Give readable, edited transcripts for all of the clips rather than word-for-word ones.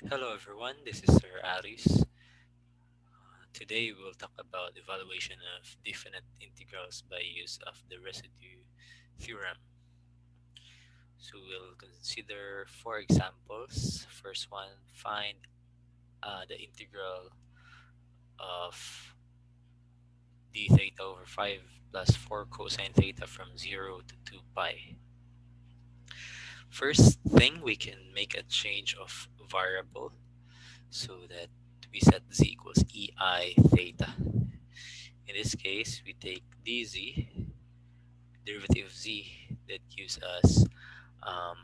Hello everyone, this is Sir Aris. Today we'll talk about evaluation of definite integrals by use of the residue theorem. So we'll consider four examples. First one, find the integral of d theta over 5 plus 4 cosine theta from 0 to 2 pi. First thing, we can make a change of variable so that we set z equals ei theta. In this case, we take dz, derivative of z, that gives us um,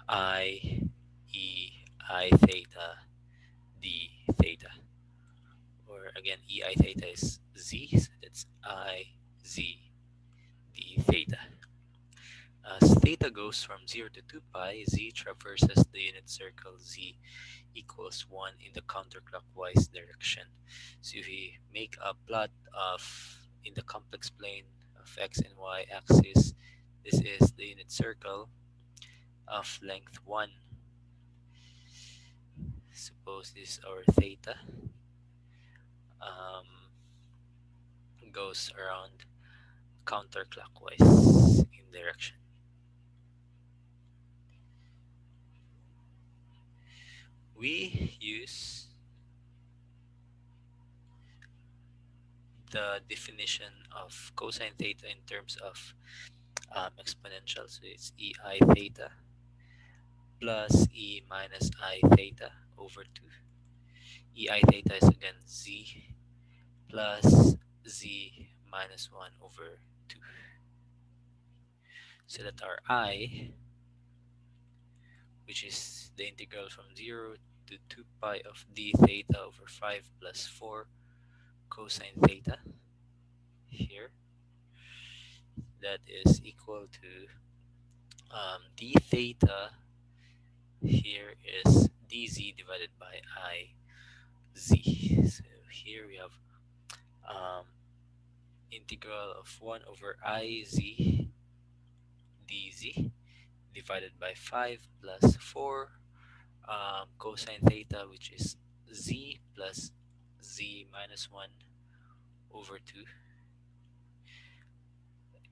I e I theta d theta. Or again, e I theta is z, so that's I z d theta. As theta goes from 0 to 2 pi, z traverses the unit circle z equals 1 in the counterclockwise direction. So if we make a plot of in the complex plane of x and y axis, this is the unit circle of length 1. Suppose this is our theta. Um, goes around counterclockwise in direction. We use the definition of cosine theta in terms of exponential. So it's ei theta plus e minus I theta over 2. Ei theta is again z plus z minus 1 over 2. So that our I, which is the integral from 0 to 2 pi of d theta over 5 plus 4 cosine theta here, that is equal to d theta here is dz divided by I z. So here we have um, integral of 1 over I z dz divided by 5 plus 4 cosine theta, which is z plus z minus 1 over 2,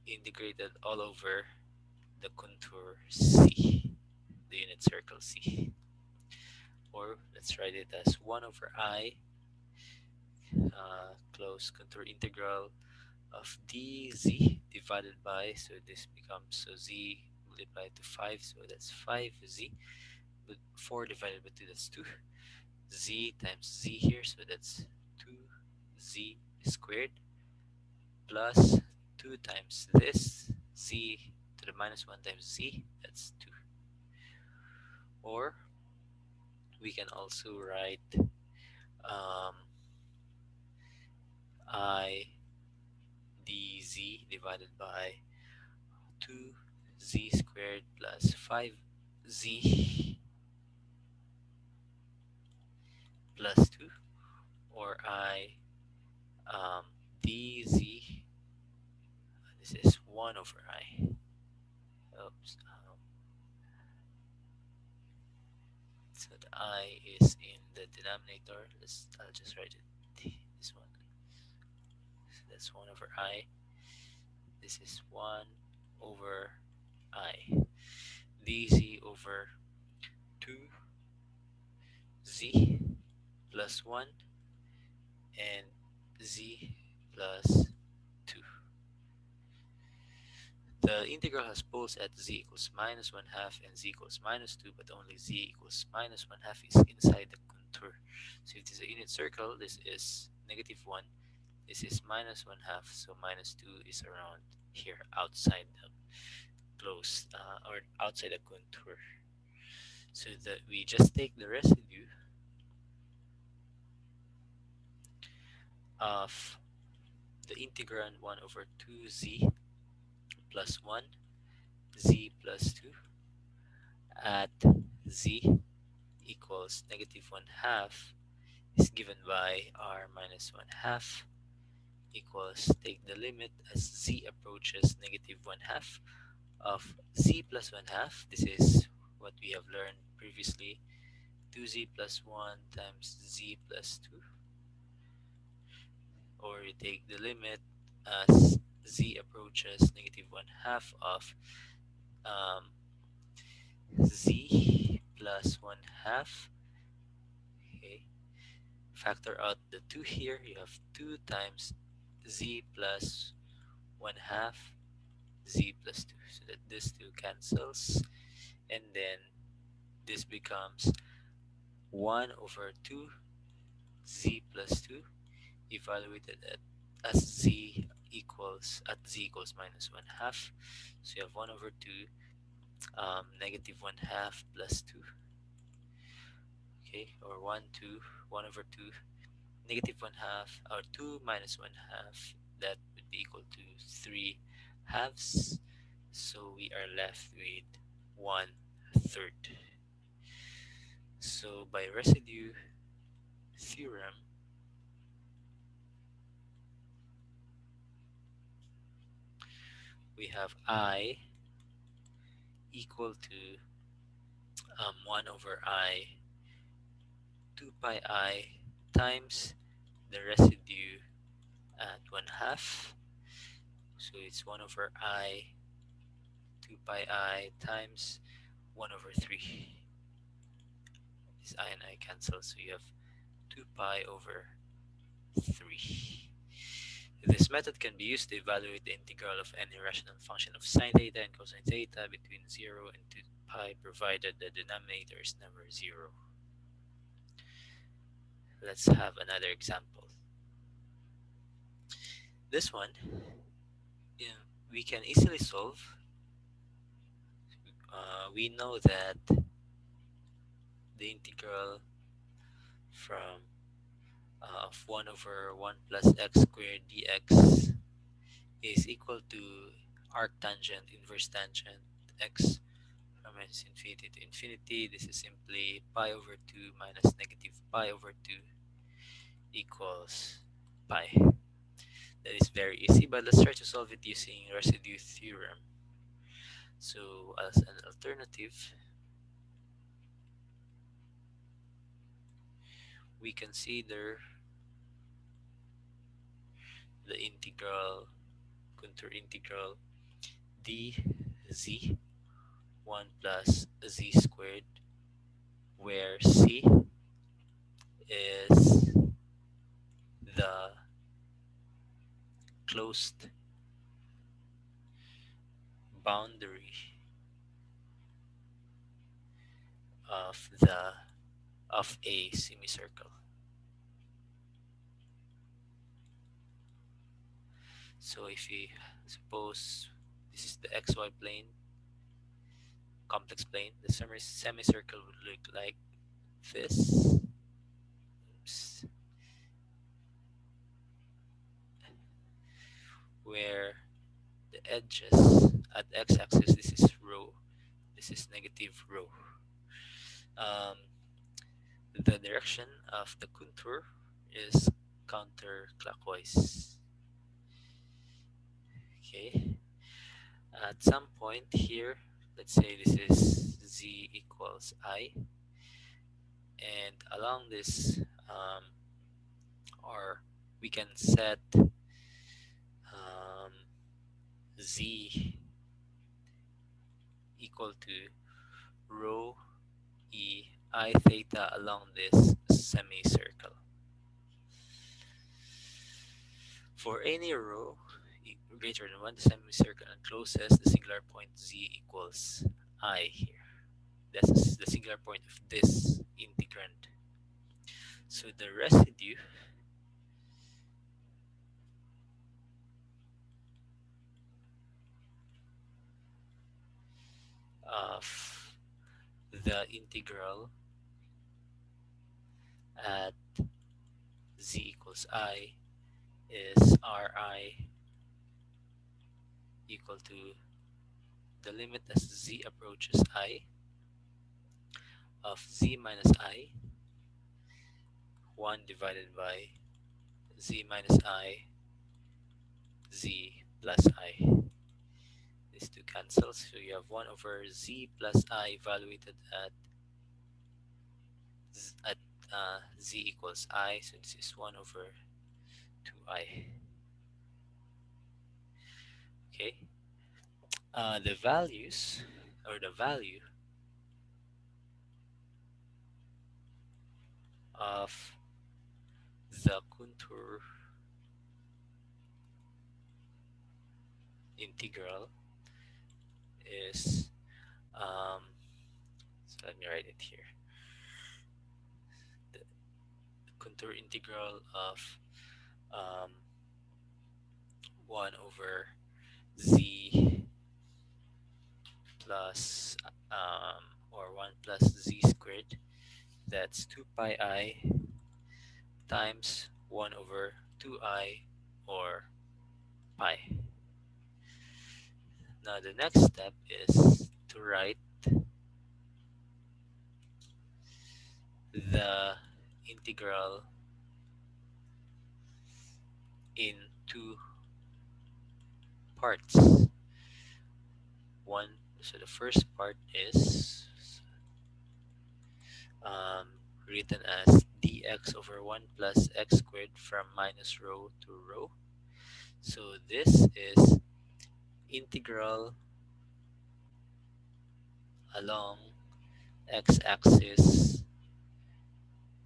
integrated all over the contour C, the unit circle C. Or let's write it as 1 over I close contour integral of dz divided by, so this becomes, so z multiplied to 5, so that's 5z, but 4 divided by 2, that's 2, z times z here, so that's 2z squared plus 2 times this, z to the minus 1 times z, that's 2. Or we can also write um, I dz divided by 2z squared plus 5z plus 2, or I dz, this is 1 over I. Oops. So the I is in the denominator. I'll just write it this one. So that's 1 over I. This is 1 over I. dz over 2z plus 1 and z plus 2. The integral has poles at z equals minus 1 half and z equals minus 2, but only z equals minus 1 half is inside the contour. So if this is a unit circle, this is negative 1, this is minus 1 half, so minus 2 is around here outside the closed or outside the contour. So that we just take the residue of the integrand 1 over 2z plus 1, z plus 2 at z equals negative 1 half is given by r minus 1 half equals, take the limit as z approaches negative 1 half of z plus 1 half. This is what we have learned previously 2z plus 1 times z plus 2, or you take the limit as z approaches negative 1 half of um, z plus 1 half. Okay, factor out the 2 here, you have 2 times z plus 1 half z plus 2, so that this 2 cancels, and then this becomes 1 over 2 z plus 2 evaluated as z equals minus 1 half, so you have 1 over 2 negative 1 half plus 2. Okay, or 1 2 1 over 2 negative 1 half, or 2 minus 1 half, that would be equal to 3 halves, so we are left with 1/3. So by residue theorem, we have I equal to 1 over I 2 pi I times the residue at 1 half, so it's 1 over I 2 pi I times 1 over 3. This I and I cancel, so you have 2 pi over 3. This method can be used to evaluate the integral of any rational function of sine theta and cosine theta between 0 and 2 pi, provided the denominator is never 0. Let's have another example. This one, we can easily solve. We know that the integral from of 1 over 1 plus x squared dx is equal to arctangent inverse tangent x from minus infinity to infinity. This is simply pi over 2 minus negative pi over 2 equals pi. That is very easy, but let's try to solve it using residue theorem. So as an alternative, we consider the integral, contour integral dz 1 plus z squared, where c is the closed boundary of a semicircle. So if we suppose this is the xy plane, complex plane, the semicircle would look like this. Oops. Where the edges at x-axis, this is rho, this is negative rho. The direction of the contour is counterclockwise. Okay, at some point here, let's say this is z equals I, and along this or we can set z equal to rho e I theta along this semicircle. For any rho greater than 1, the semicircle encloses the singular point z equals I here. That's the singular point of this integrand. So the residue of the integral at z equals I is Ri equal to the limit as z approaches I of z minus I 1 divided by z minus I z plus I. These two cancel, so you have 1 over z plus I evaluated at z equals I, so this is 1 over 2I. Okay, the values, or the value of the contour integral is, so let me write it here. The contour integral of um, 1 over z plus or 1 plus z squared, that's 2 pi I times 1 over 2I or pi. Now the next step is to write the integral in two parts. One, so the first part is um, written as dx over 1 plus x squared from minus rho to rho. So this is integral along x-axis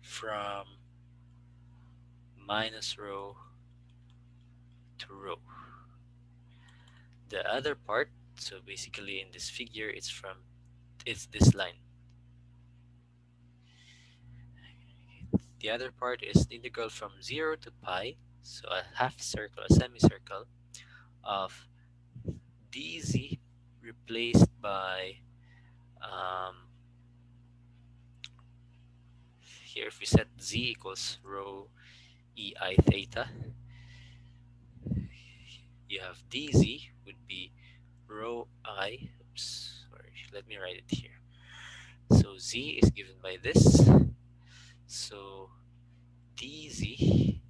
from minus rho to rho. The other part, so basically in this figure, it's this line. The other part is the integral from 0 to pi, so a half circle, a semicircle of dz replaced by, um, here if we set z equals rho ei theta, you have dz would be rho I, oops, sorry, let me write it here. So z is given by this, so dz,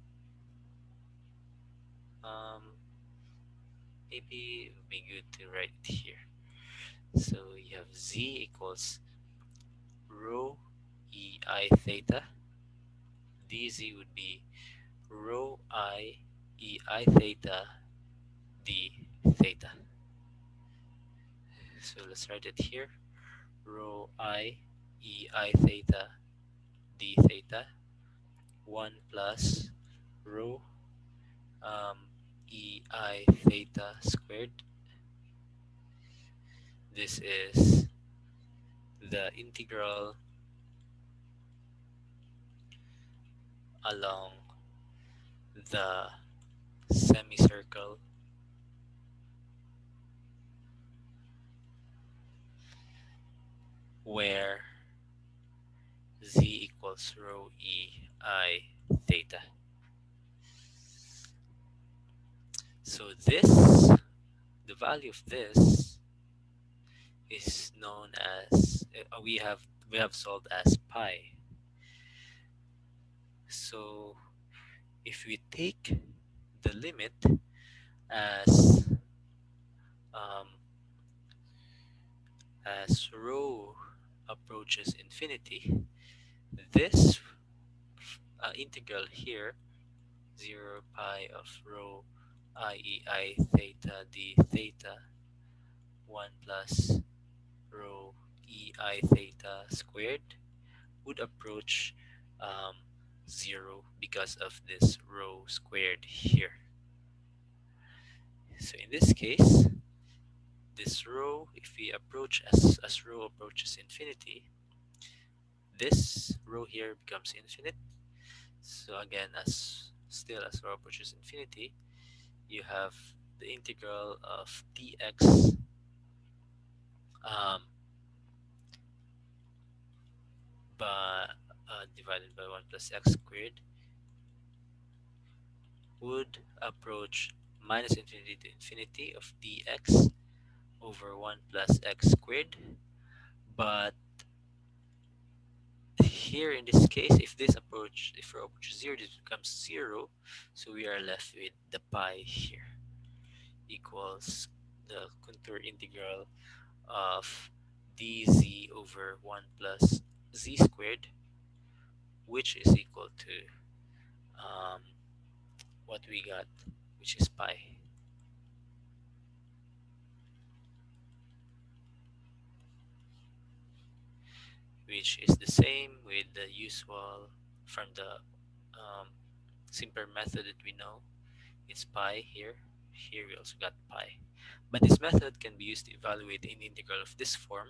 um, maybe it would be good to write it here. So you have z equals rho ei theta, dz would be rho I ei theta d theta. So let's write it here, rho I ei theta d theta, 1 plus rho ei theta squared. This is the integral along the semicircle where z equals rho ei theta. So this, the value of this is known as, we have solved as pi. So if we take the limit as um, as rho approaches infinity, this integral here, 0 pi of rho ei theta d theta, 1 plus rho ei theta squared, would approach um, 0 because of this rho squared here. So in this case, this rho, if we approach as rho approaches infinity, this rho here becomes infinite. So again, as rho approaches infinity, you have the integral of dx um, by divided by 1 plus x squared would approach minus infinity to infinity of dx over 1 plus x squared. But here in this case, if rho approaches 0, this becomes 0, so we are left with the pi here equals the contour integral of dz over 1 plus z squared which is equal to um, what we got, which is pi, which is the same with the usual from the simpler method that we know. It's pi here. Here we also got pi. But this method can be used to evaluate an integral of this form.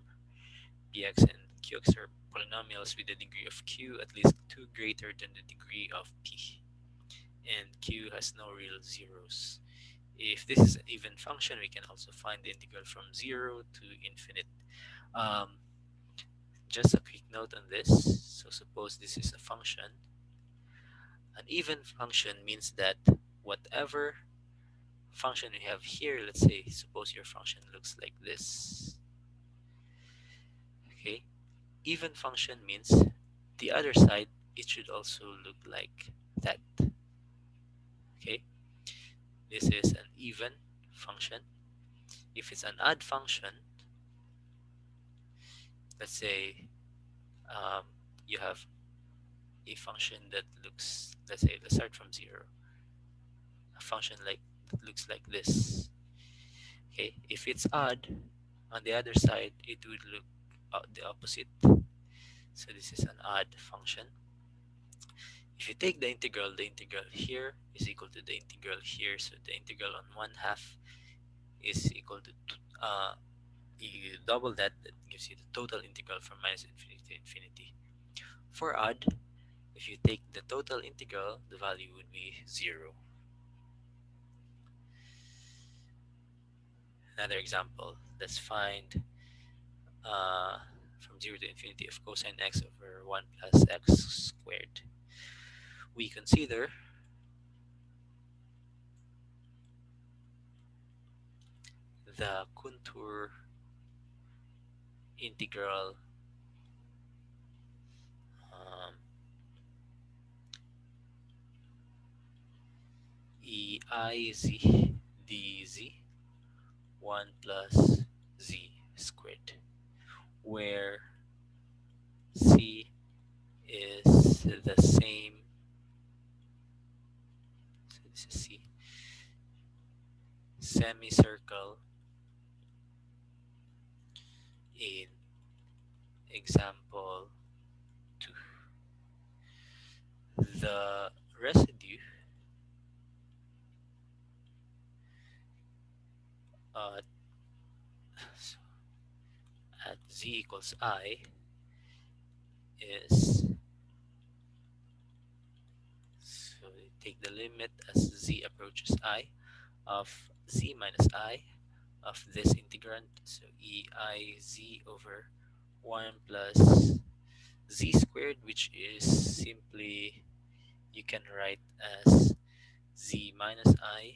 Px and qx are polynomials with a degree of q at least 2 greater than the degree of p. And q has no real zeros. If this is an even function, we can also find the integral from 0 to infinite. Um, just a quick note on this. So suppose this is a function. An even function means that whatever function we have here, let's say, suppose your function looks like this. Okay, even function means the other side, it should also look like that. Okay, this is an even function. If it's an odd function, let's say um, you have a function that looks, let's say, let's start from 0, a function like that looks like this. Okay, if it's odd, on the other side it would look the opposite. So this is an odd function. If you take the integral here is equal to the integral here. So the integral on 1/2 is equal to you double that, that gives you the total integral from minus infinity to infinity. For odd, if you take the total integral, the value would be 0. Another example, let's find uh, from 0 to infinity of cosine x over 1 plus x squared. We consider the contour integral um, eiz dz 1 plus z squared, where c is the same, so this is c, semicircle in example 2. The residue uh, at z equals I is, so we take the limit as z approaches I of z minus I of this integrand, so eiz over 1 plus z squared, which is simply, you can write as z minus I,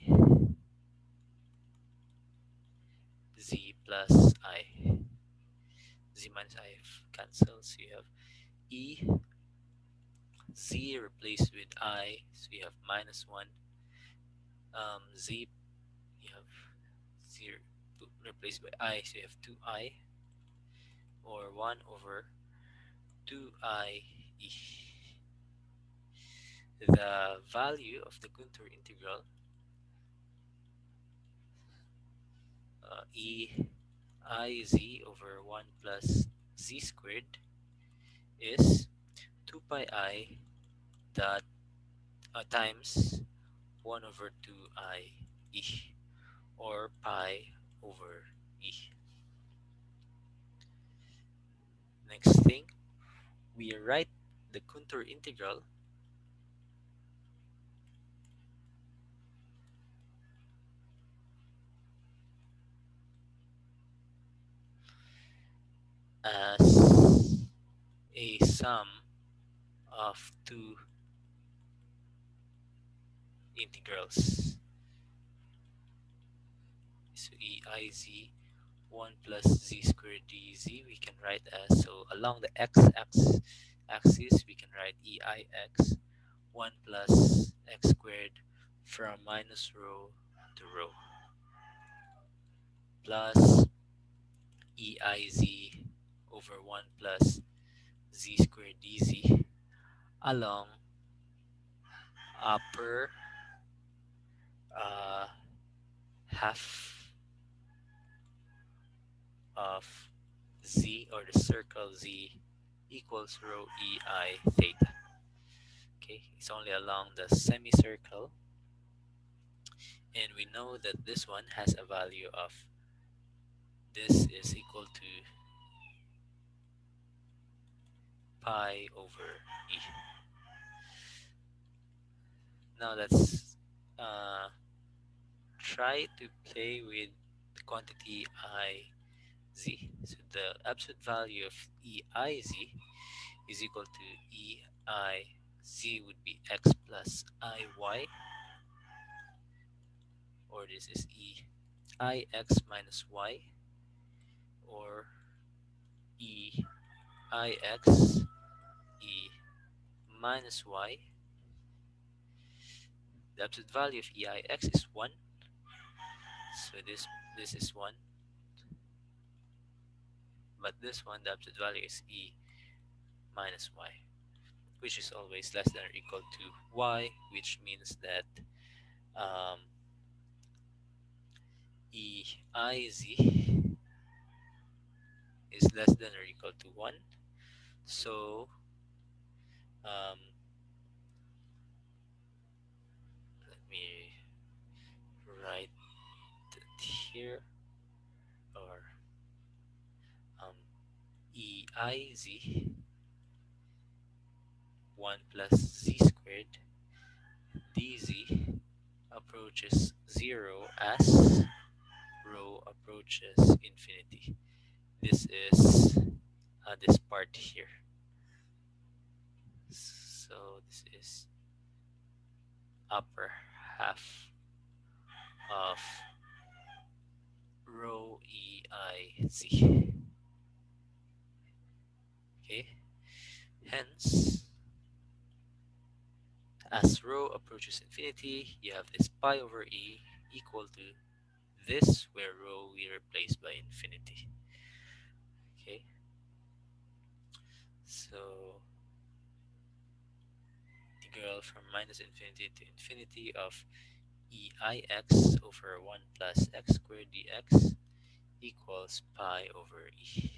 z plus I. Z minus I cancels, so you have e, z replaced with I, so you have minus 1, z, you have 0 replaced by I, so you have 2I, or 1 over 2I e. The value of the contour integral e iz over 1 plus z squared is 2 pi I dot times 1 over 2I e, or pi over e. Next thing, we write the contour integral as a sum of two integrals. So eiz 1 plus z squared dz we can write as, so along the x-axis we can write eix 1 plus x squared from minus rho to rho, plus eiz over 1 plus z squared dz. along upper uh, half of z, or the circle z, equals rho ei theta. Okay, it's only along the semicircle, and we know that this one has a value of this is equal to pi over e. Now let's try to play with the quantity I z. So the absolute value of e I z is equal to e I z would be x plus I y, or this is e I x minus y, or e I x e minus y. The absolute value of e I x is 1, so this is 1, but this one, the absolute value is e minus y, which is always less than or equal to y, which means that um, e I z is less than or equal to 1. So um, let me write it here, or um, e I z 1 plus z squared dz approaches 0 as rho approaches infinity. This is this part here. So this is upper half of rho e I z. Okay. Hence, as rho approaches infinity, you have this pi over e equal to this, where rho we replace by infinity. Okay. So integral from minus infinity to infinity of e I x over 1 plus x squared dx equals pi over e.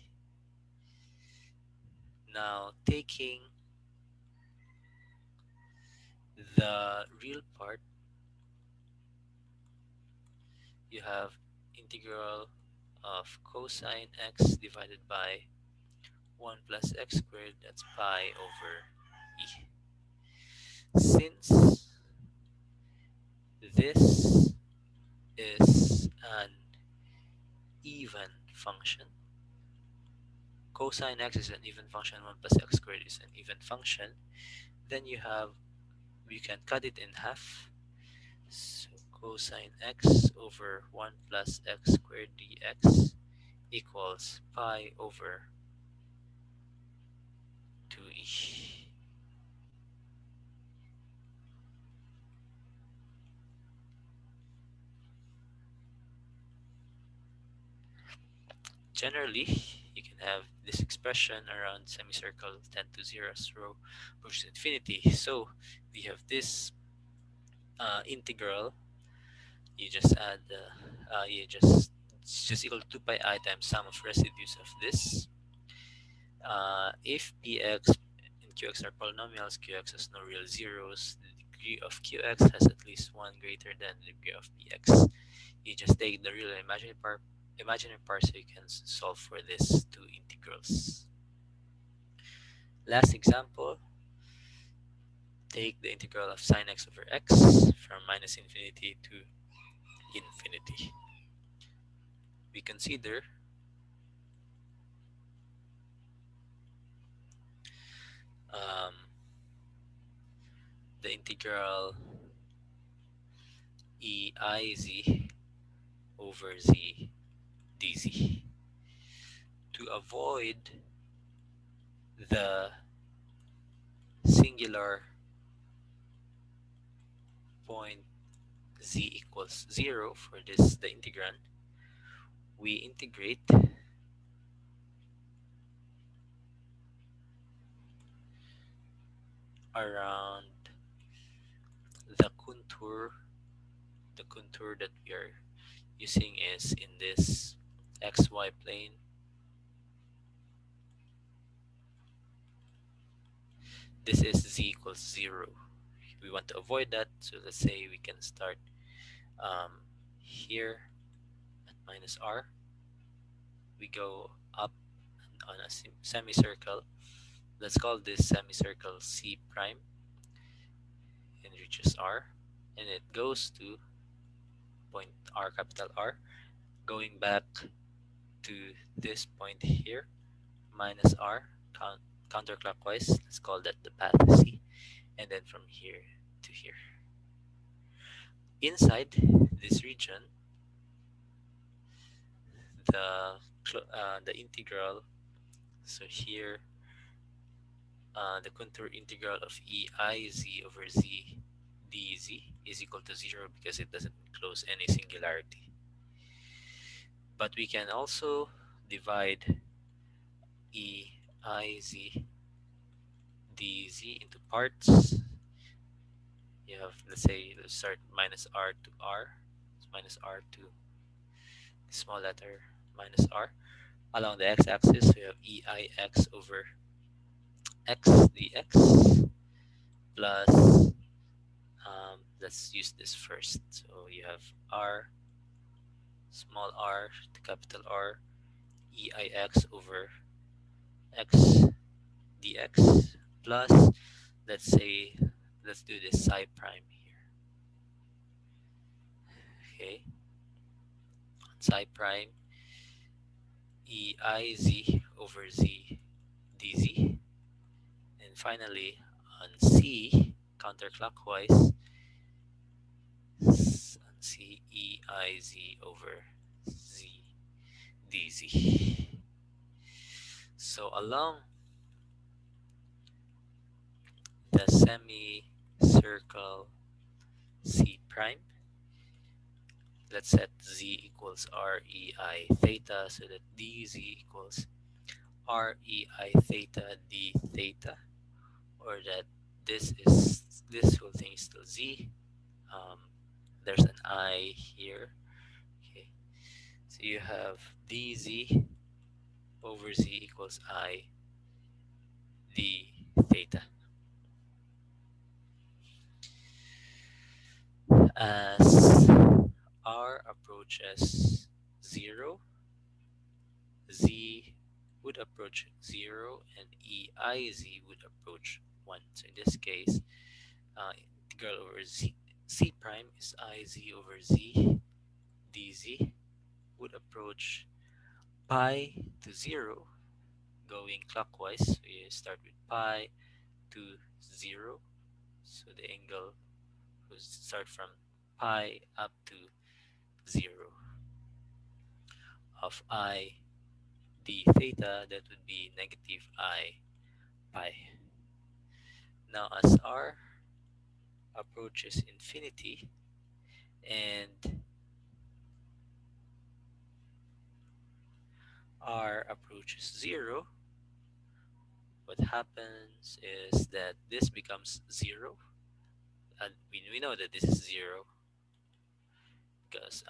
Now, taking the real part, you have integral of cosine x divided by 1 plus x squared, that's pi over e. Since this is an even function, cosine x is an even function, 1 plus x squared is an even function, then you can cut it in half. So cosine x over 1 plus x squared dx equals pi over 2e. Generally, you can have this expression around semicircle tend to 0 as rho approaches infinity. So we have this integral. You just add it's just equal to 2 pi I times sum of residues of this. If px and qx are polynomials, qx has no real zeros, the degree of qx has at least one greater than the degree of px. You just take the real and imaginary part, so you can solve for these two integrals. Last example, take the integral of sine x over x from minus infinity to infinity. We consider um, the integral e I z over z dz. To avoid the singular point z equals 0 for the integrand, we integrate around the contour that we are using is in this xy plane. This is z equals 0. We want to avoid that, so let's say we can start here at minus r. We go up on a semicircle. Let's call this semicircle c prime, and reaches r, and it goes to point r, capital R, going back to this point here, minus r, counterclockwise. Let's call that the path c, and then from here to here. Inside this region, the integral, so here the contour integral of eiz over z dz is equal to 0 because it doesn't enclose any singularity. But we can also divide eiz dz into parts. You have, let's say, let's start minus r to r, so minus r to small letter minus r. Along the x-axis, we have eix over x dx plus, let's use this first. So you have r, small r to capital R, eix over x dx plus, let's say, let's do this psi prime here. Okay, psi prime eiz over z dz, and finally on c counterclockwise, on c eiz over z dz. So along the semicircle c prime, let's set z equals rei theta, so that dz equals rei theta d theta, or that this whole thing is still z. There's an I here. Okay, so you have dz over z equals I d theta. As r approaches 0, z would approach 0 and eiz would approach 1. So in this case, integral over c prime is iz over z dz would approach pi to 0, going clockwise. So you start with pi to 0, so the angle would start from pi up to 0 of I d theta. That would be negative I pi. Now as r approaches infinity and r approaches 0, what happens is that this becomes 0, and we know that this is 0 because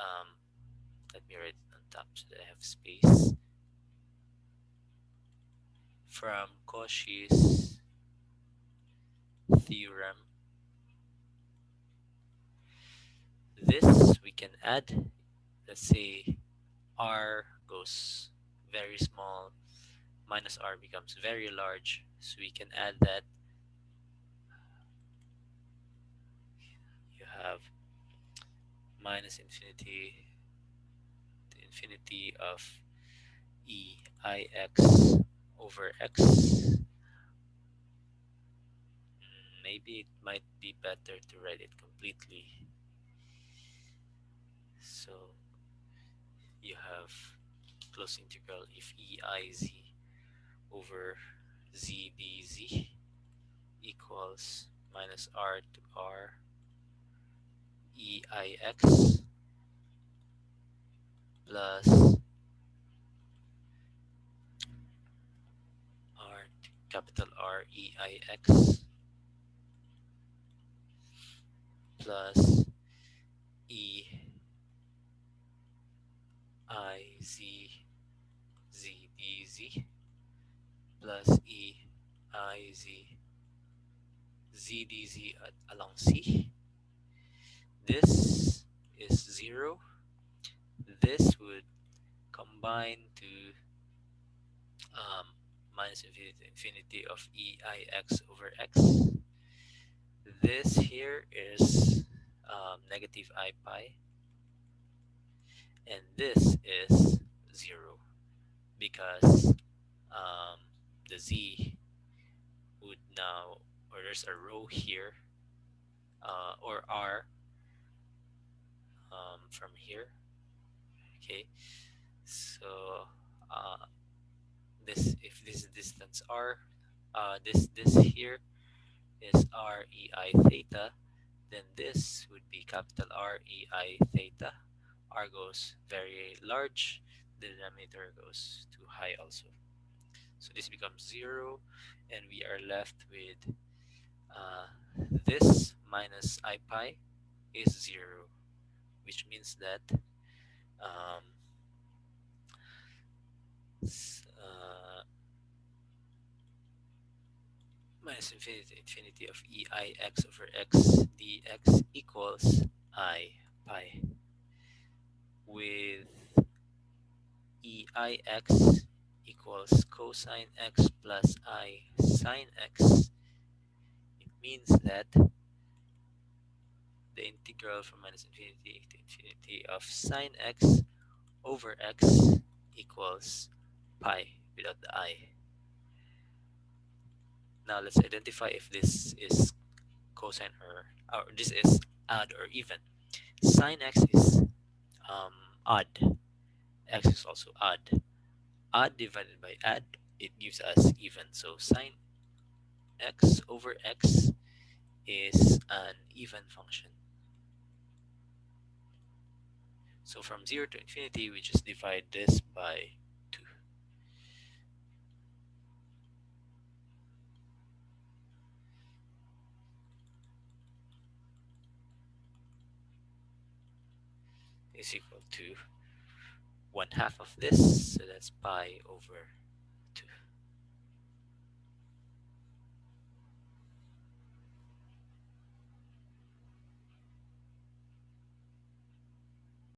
let me write it on top so that I have space. From Cauchy's theorem, this we can add. Let's say r goes very small, minus r becomes very large, so we can add that. You have minus infinity to infinity of eix over x. Maybe it might be better to write it completely. So you have close integral if eiz over z dz equals minus r to r eix plus r to capital R eix plus e I z z dz plus e I z z dz along c. This is 0. This would combine to minus infinity to infinity of eix over x. This here is negative I pi, and this is 0 because um, the z would now, or there's a row here, or r from here. Okay, so uh, this, if this distance r, this here is r e I theta, then this would be capital R e I theta. R goes very large, the denominator goes too high also. So this becomes 0, and we are left with uh, this minus I pi is 0, which means that um, minus infinity to infinity of e I x over x dx equals I pi, with e I x equals cosine x plus I sine x. It means that the integral from minus infinity to infinity of sine x over x equals pi without the I. Now let's identify if this is cosine or this is odd or even. Sine x is odd. X is also odd. Odd divided by odd, it gives us even. So sine x over x is an even function. So from 0 to infinity, we just divide this by 2. Is equal to 1/2 of this, so that's pi over